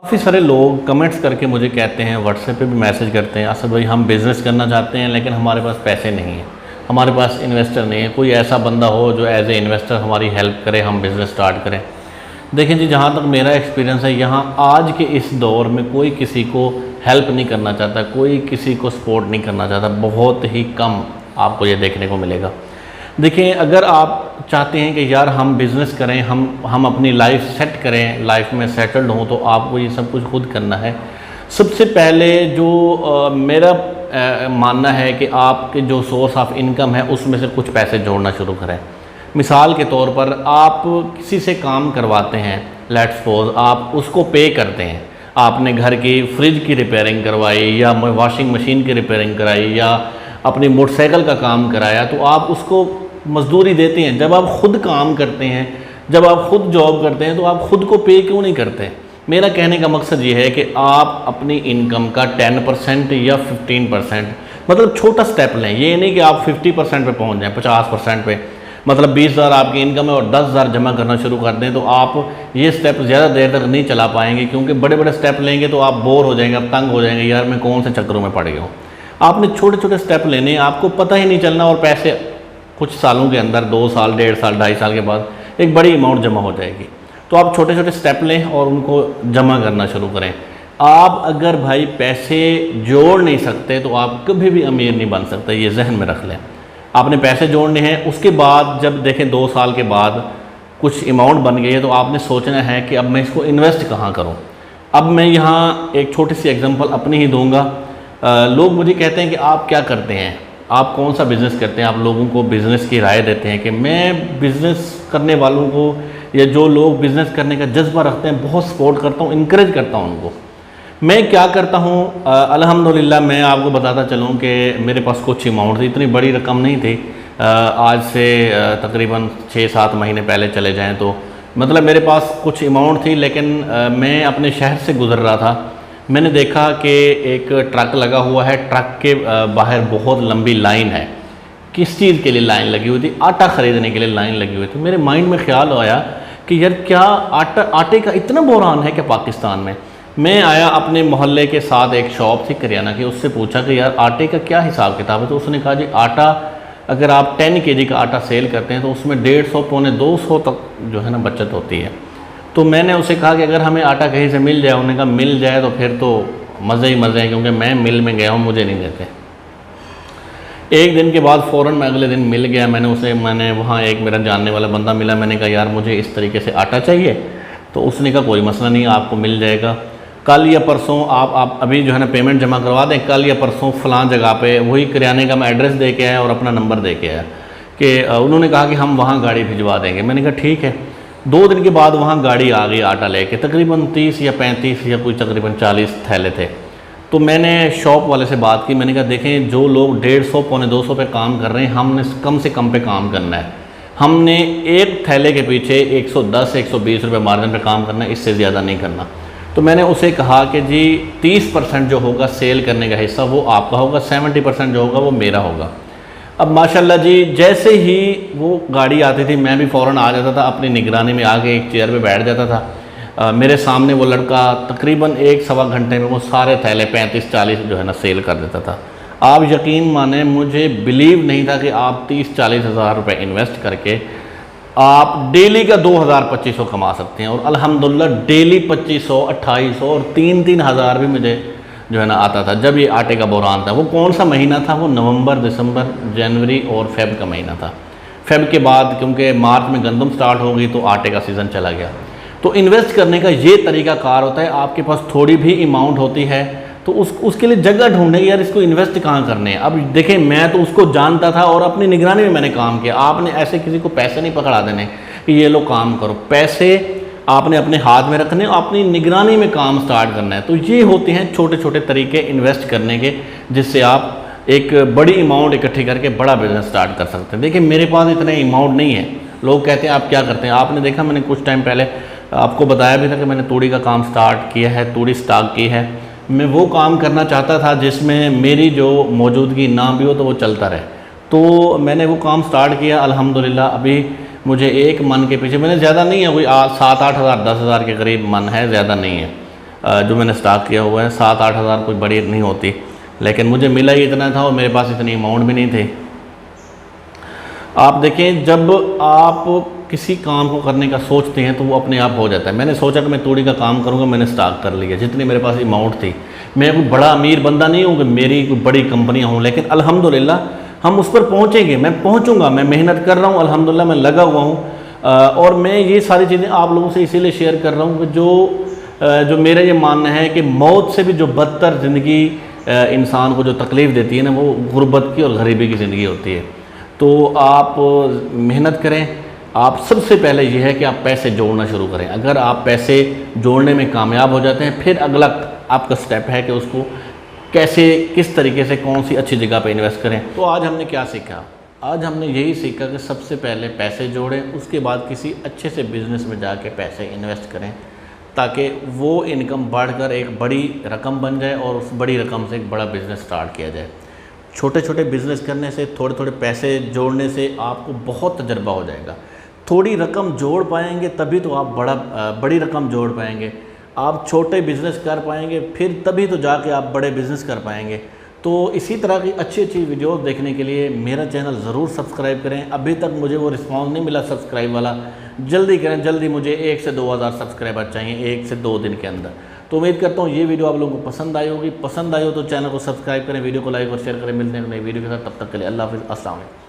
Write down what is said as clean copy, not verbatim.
काफ़ी सारे लोग कमेंट्स करके मुझे कहते हैं, व्हाट्सएप पे भी मैसेज करते हैं, असद भाई हम बिज़नेस करना चाहते हैं लेकिन हमारे पास पैसे नहीं हैं, हमारे पास इन्वेस्टर नहीं है, कोई ऐसा बंदा हो जो एज ए इन्वेस्टर हमारी हेल्प करे, हम बिज़नेस स्टार्ट करें। देखिए जी, जहाँ तक मेरा एक्सपीरियंस है, यहाँ आज के इस दौर में कोई किसी को हेल्प नहीं करना चाहता, कोई किसी को सपोर्ट नहीं करना चाहता, बहुत ही कम आपको ये देखने को मिलेगा। देखिए, अगर आप चाहते हैं कि यार हम बिज़नेस करें, हम अपनी लाइफ सेट करें, लाइफ में सेटल्ड हों, तो आपको ये सब कुछ खुद करना है। सबसे पहले जो मेरा मानना है कि आपके जो सोर्स ऑफ इनकम है उसमें से कुछ पैसे जोड़ना शुरू करें। मिसाल के तौर पर आप किसी से काम करवाते हैं, लेट्स सपोज आप उसको पे करते हैं, आपने घर की फ्रिज की रिपेयरिंग करवाई या वॉशिंग मशीन की रिपेयरिंग कराई या अपनी मोटरसाइकिल का काम कराया, तो आप उसको मजदूरी देते हैं। जब आप खुद काम करते हैं, जब आप खुद जॉब करते हैं, तो आप खुद को पे क्यों नहीं करते? मेरा कहने का मकसद ये है कि आप अपनी इनकम का 10% या 15%, मतलब छोटा स्टेप लें। ये नहीं कि आप 50% पे पहुंच जाएं, 50% पे, मतलब 20,000 आपकी इनकम है और 10,000 जमा करना शुरू कर दें, तो आप ये स्टेप ज़्यादा देर तक नहीं चला पाएंगे, क्योंकि बड़े बड़े स्टेप लेंगे तो आप बोर हो जाएंगे, आप तंग हो जाएंगे, यार मैं कौन से चक्करों में पड़ गया हूँ। आपने छोटे छोटे स्टेप लेने, आपको पता ही नहीं चलना, और पैसे कुछ सालों के अंदर, 2 साल, 1.5 साल, 2.5 साल के बाद एक बड़ी अमाउंट जमा हो जाएगी। तो आप छोटे छोटे स्टेप लें और उनको जमा करना शुरू करें। आप अगर भाई पैसे जोड़ नहीं सकते तो आप कभी भी अमीर नहीं बन सकते, ये जहन में रख लें। आपने पैसे जोड़ने हैं, उसके बाद जब देखें 2 साल के बाद कुछ अमाउंट बन गई है, तो आपने सोचना है कि अब मैं इसको इन्वेस्ट कहाँ करूँ। अब मैं यहाँ एक छोटी सी एग्जांपल अपनी ही दूंगा। लोग मुझे कहते हैं कि आप क्या करते हैं, आप कौन सा बिज़नेस करते हैं, आप लोगों को बिज़नेस की राय देते हैं। कि मैं बिज़नेस करने वालों को या जो लोग बिज़नेस करने का जज्बा रखते हैं, बहुत सपोर्ट करता हूँ, इनकरेज करता हूँ उनको। मैं क्या करता हूँ, अल्हम्दुलिल्लाह मैं आपको बताता चलूँ कि मेरे पास कुछ अमाउंट थी, इतनी बड़ी रकम नहीं थी। आज से तकरीबन 6-7 महीने पहले चले जाएँ तो, मतलब मेरे पास कुछ अमाउंट थी, लेकिन मैं अपने शहर से गुज़र रहा था, मैंने देखा कि एक ट्रक लगा हुआ है, ट्रक के बाहर बहुत लंबी लाइन है। किस चीज़ के लिए लाइन लगी हुई थी? आटा ख़रीदने के लिए लाइन लगी हुई थी। मेरे माइंड में ख्याल आया कि यार क्या आटे का इतना बहरान है क्या पाकिस्तान में? मैं आया, अपने मोहल्ले के साथ एक शॉप थी करियाना की, उससे पूछा कि यार आटे का क्या हिसाब किताब है? तो उसने कहा जी आटा अगर आप 10 kg का आटा सेल करते हैं तो उसमें 150 पौने 200 तक जो है ना बचत होती है। तो मैंने उसे कहा कि अगर हमें आटा कहीं से मिल जाए, उन्होंने कहा मिल जाए तो फिर तो मज़े ही मज़े हैं, क्योंकि मैं मिल में गया हूँ, मुझे नहीं देते। एक दिन के बाद फ़ौरन मैं अगले दिन मिल गया, मैंने वहाँ एक मेरा जानने वाला बंदा मिला, मैंने कहा यार मुझे इस तरीके से आटा चाहिए। तो उसने कहा कोई मसला नहीं, आपको मिल जाएगा, कल या परसों आप अभी जो है ना पेमेंट जमा करवा दें, कल या परसों फ़लाँ जगह पे। वही किराने का मैं एड्रेस दे के आया और अपना नंबर दे के आया कि उन्होंने कहा कि हम वहाँ गाड़ी भिजवा देंगे। मैंने कहा ठीक है। 2 दिन के बाद वहाँ गाड़ी आ गई आटा लेके, तकरीबन 30 या 35 या कोई तकरीबन 40 थैले थे। तो मैंने शॉप वाले से बात की, मैंने कहा देखें जो लोग 150 पौने 200 पे काम कर रहे हैं, हमने कम से कम पे काम करना है, हमने एक थैले के पीछे 110-120 रुपये मार्जिन पे काम करना है, इससे ज़्यादा नहीं करना। तो मैंने उसे कहा कि जी 30% जो होगा सेल करने का हिस्सा वो आपका होगा, 70% जो होगा वो मेरा होगा। अब माशाल्लाह जी जैसे ही वो गाड़ी आती थी मैं भी फ़ौरन आ जाता था, अपनी निगरानी में आके एक चेयर पे बैठ जाता था। मेरे सामने वो लड़का तकरीबन 1-1.25 घंटे में वो सारे थैले 35-40 जो है ना सेल कर देता था। आप यकीन माने, मुझे बिलीव नहीं था कि आप 30-40 हज़ार रुपये इन्वेस्ट करके आप डेली का 2,000-2,500 कमा सकते हैं। और अल्हम्दुलिल्लाह डेली 2,500, 2,800 और 3-3 हज़ार भी मुझे जो है ना आता था। जब ये आटे का बहरान था, वो कौन सा महीना था? वो नवंबर, दिसंबर, जनवरी और फेब का महीना था। फेब के बाद क्योंकि मार्च में गंदम स्टार्ट हो गई तो आटे का सीज़न चला गया। तो इन्वेस्ट करने का ये तरीका कार होता है, आपके पास थोड़ी भी अमाउंट होती है तो उसके लिए जगह ढूंढे, यार इसको इन्वेस्ट कहाँ करने हैं। अब देखें, मैं तो उसको जानता था और अपनी निगरानी में मैंने काम किया। आपने ऐसे किसी को पैसे नहीं पकड़ा देने कि ये लो काम करो, पैसे आपने अपने हाथ में रखने और अपनी निगरानी में काम स्टार्ट करना है। तो ये होते हैं छोटे छोटे तरीके इन्वेस्ट करने के, जिससे आप एक बड़ी अमाउंट इकट्ठी करके बड़ा बिजनेस स्टार्ट कर सकते हैं। देखिए मेरे पास इतने अमाउंट नहीं है। लोग कहते हैं आप क्या करते हैं? आपने देखा, मैंने कुछ टाइम पहले आपको बताया भी था कि मैंने तूड़ी का काम स्टार्ट किया है, तूड़ी स्टॉक की है। मैं वो काम करना चाहता था जिसमें मेरी जो मौजूदगी ना भी हो तो वो चलता रहे। तो मैंने वो काम स्टार्ट किया अल्हम्दुलिल्लाह। अभी मुझे एक मन के पीछे, मैंने ज़्यादा नहीं है, कोई 7-8 हज़ार 10 हज़ार के करीब मन है, ज़्यादा नहीं है। जो मैंने स्टॉक किया हुआ है 7-8 हज़ार कोई बड़ी नहीं होती, लेकिन मुझे मिला ही इतना था और मेरे पास इतनी अमाउंट भी नहीं थे। आप देखें, जब आप किसी काम को करने का सोचते हैं तो वो अपने आप हो जाता है। मैंने सोचा कि मैं तूड़ी का काम करूँगा, मैंने स्टॉक कर लिया जितनी मेरे पास अमाउंट थी। मैं कोई बड़ा अमीर बंदा नहीं हूँ कि मेरी कोई बड़ी कंपनियाँ हों, लेकिन अल्हम्दुलिल्लाह हम उस पर पहुँचेंगे। मैं पहुँचूँगा, मैं मेहनत कर रहा हूँ, अल्हम्दुलिल्लाह मैं लगा हुआ हूँ। और मैं ये सारी चीज़ें आप लोगों से इसीलिए शेयर कर रहा हूँ कि जो मेरा ये मानना है कि मौत से भी जो बदतर ज़िंदगी इंसान को जो तकलीफ़ देती है ना, वो गुर्बत की और गरीबी की ज़िंदगी होती है। तो आप मेहनत करें। आप सबसे पहले ये है कि आप पैसे जोड़ना शुरू करें। अगर आप पैसे जोड़ने में कामयाब हो जाते हैं, फिर अगला आपका स्टेप है कि उसको कैसे, किस तरीके से, कौन सी अच्छी जगह पे इन्वेस्ट करें। तो आज हमने क्या सीखा? आज हमने यही सीखा कि सबसे पहले पैसे जोड़ें, उसके बाद किसी अच्छे से बिज़नेस में जाके पैसे इन्वेस्ट करें, ताकि वो इनकम बढ़कर एक बड़ी रकम बन जाए और उस बड़ी रकम से एक बड़ा बिज़नेस स्टार्ट किया जाए। छोटे छोटे बिज़नेस करने से, थोड़े थोड़े पैसे जोड़ने से आपको बहुत तजर्बा हो जाएगा। थोड़ी रकम जोड़ पाएंगे तभी तो आप बड़ी रकम जोड़ पाएंगे। आप छोटे बिज़नेस कर पाएंगे, फिर तभी तो जाके आप बड़े बिज़नेस कर पाएंगे। तो इसी तरह की अच्छी अच्छी वीडियो देखने के लिए मेरा चैनल ज़रूर सब्सक्राइब करें। अभी तक मुझे वो रिस्पॉन्स नहीं मिला सब्सक्राइब वाला, जल्दी करें, जल्दी। मुझे 1 से 2 हज़ार सब्सक्राइबर चाहिए 1 से 2 दिन के अंदर। तो उम्मीद करता हूँ ये वीडियो आप लोगों को पसंद आई होगी। पसंद आई हो तो चैनल को सब्सक्राइब करें, वीडियो को लाइक और शेयर करें। मिलते हैं नई वीडियो के साथ, तब तक के लिए अल्लाह हाफ़िज़, अस्सलाम वालेकुम।